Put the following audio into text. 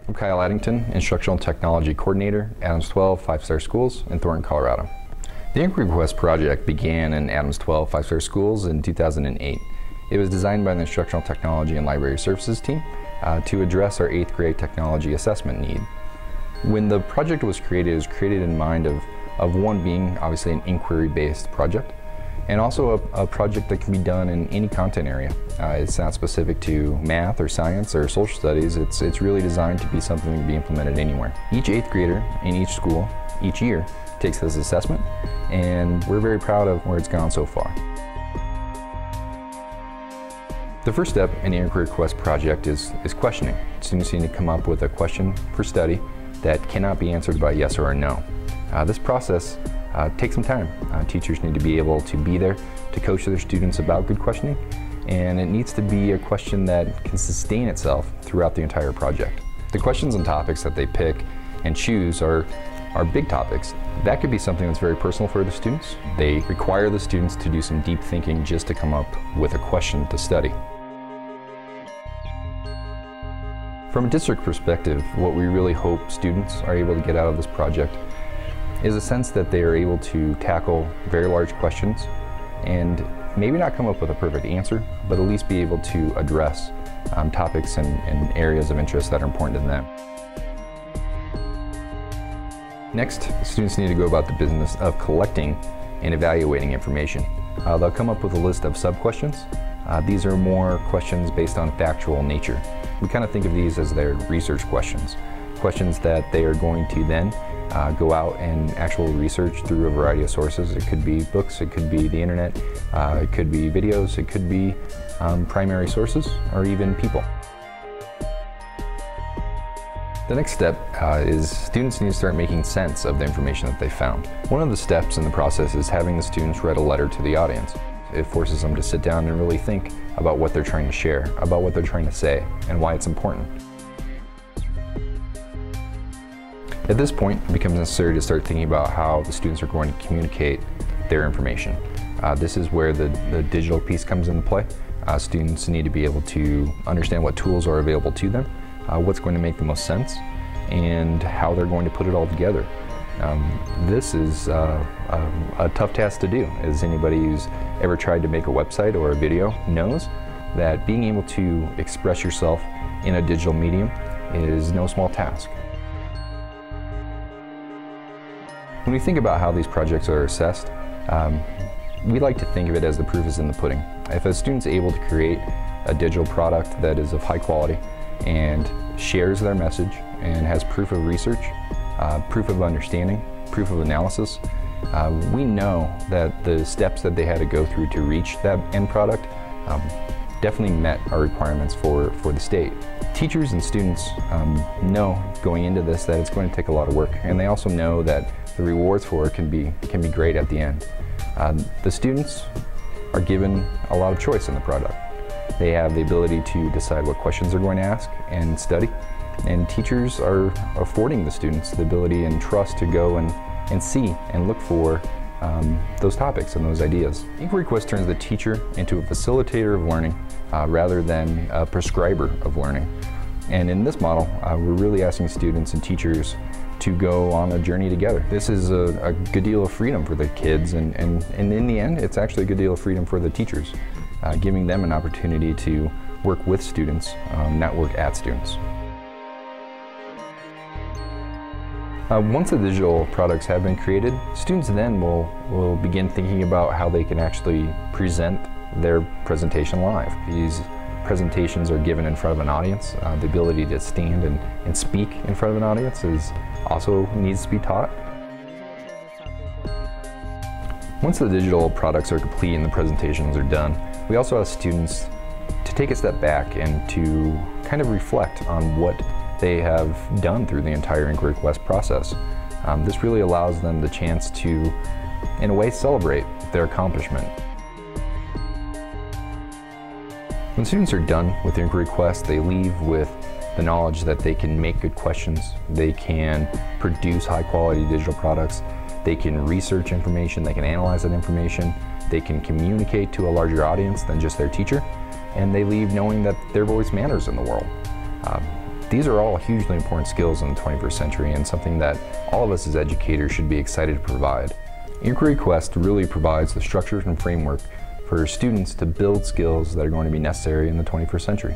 I'm Kyle Addington, Instructional Technology Coordinator, Adams 12 5-Star Schools in Thornton, Colorado. The Inquiry Quest project began in Adams 12 5-Star Schools in 2008. It was designed by the Instructional Technology and Library Services team to address our 8th grade technology assessment need. When the project was created, it was created in mind of one being obviously an inquiry-based project, and also a project that can be done in any content area. It's not specific to math or science or social studies. It's really designed to be something that can be implemented anywhere. Each 8th grader in each school, each year, takes this assessment, and we're very proud of where it's gone so far. The first step in the Inquiry Quest project is questioning. Students need to come up with a question for study that cannot be answered by yes or a no. This process takes some time. Teachers need to be able to be there to coach their students about good questioning, and it needs to be a question that can sustain itself throughout the entire project. The questions and topics that they pick and choose are big topics. That could be something that's very personal for the students. They require the students to do some deep thinking just to come up with a question to study. From a district perspective, what we really hope students are able to get out of this project is a sense that they are able to tackle very large questions and maybe not come up with a perfect answer, but at least be able to address topics and areas of interest that are important to them. Next, students need to go about the business of collecting and evaluating information. They'll come up with a list of sub-questions. These are more questions based on factual nature. We kind of think of these as their research questions. Questions that they are going to then go out and actually research through a variety of sources. It could be books, it could be the internet, it could be videos, it could be primary sources, or even people. The next step is students need to start making sense of the information that they found. One of the steps in the process is having the students write a letter to the audience. It forces them to sit down and really think about what they're trying to share, about what they're trying to say, and why it's important. At this point, it becomes necessary to start thinking about how the students are going to communicate their information. This is where the digital piece comes into play. Students need to be able to understand what tools are available to them, what's going to make the most sense, and how they're going to put it all together. This is a tough task to do, as anybody who's ever tried to make a website or a video knows that being able to express yourself in a digital medium is no small task. When we think about how these projects are assessed, we like to think of it as the proof is in the pudding. If a student's able to create a digital product that is of high quality and shares their message and has proof of research, proof of understanding, proof of analysis, we know that the steps that they had to go through to reach that end product definitely met our requirements for the state. Teachers and students know going into this that it's going to take a lot of work, and they also know that the rewards for it can be great at the end. The students are given a lot of choice in the product. They have the ability to decide what questions they're going to ask and study, and teachers are affording the students the ability and trust to go and see and look for those topics and those ideas. Inquiry Quest turns the teacher into a facilitator of learning rather than a prescriber of learning. And in this model, we're really asking students and teachers to go on a journey together. This is a good deal of freedom for the kids, and in the end, it's actually a good deal of freedom for the teachers, giving them an opportunity to work with students, not work at students. Once the digital products have been created, students then will begin thinking about how they can actually present their presentation live. These presentations are given in front of an audience. The ability to stand and speak in front of an audience also needs to be taught. Once the digital products are complete and the presentations are done, we also ask students to take a step back and to kind of reflect on what they have done through the entire Inquiry Quest process. This really allows them the chance to, in a way, celebrate their accomplishment. When students are done with the Inquiry Quest, they leave with the knowledge that they can make good questions, they can produce high-quality digital products, they can research information, they can analyze that information, they can communicate to a larger audience than just their teacher, and they leave knowing that their voice matters in the world. These are all hugely important skills in the 21st century and something that all of us as educators should be excited to provide. Inquiry Quest really provides the structure and framework for students to build skills that are going to be necessary in the 21st century.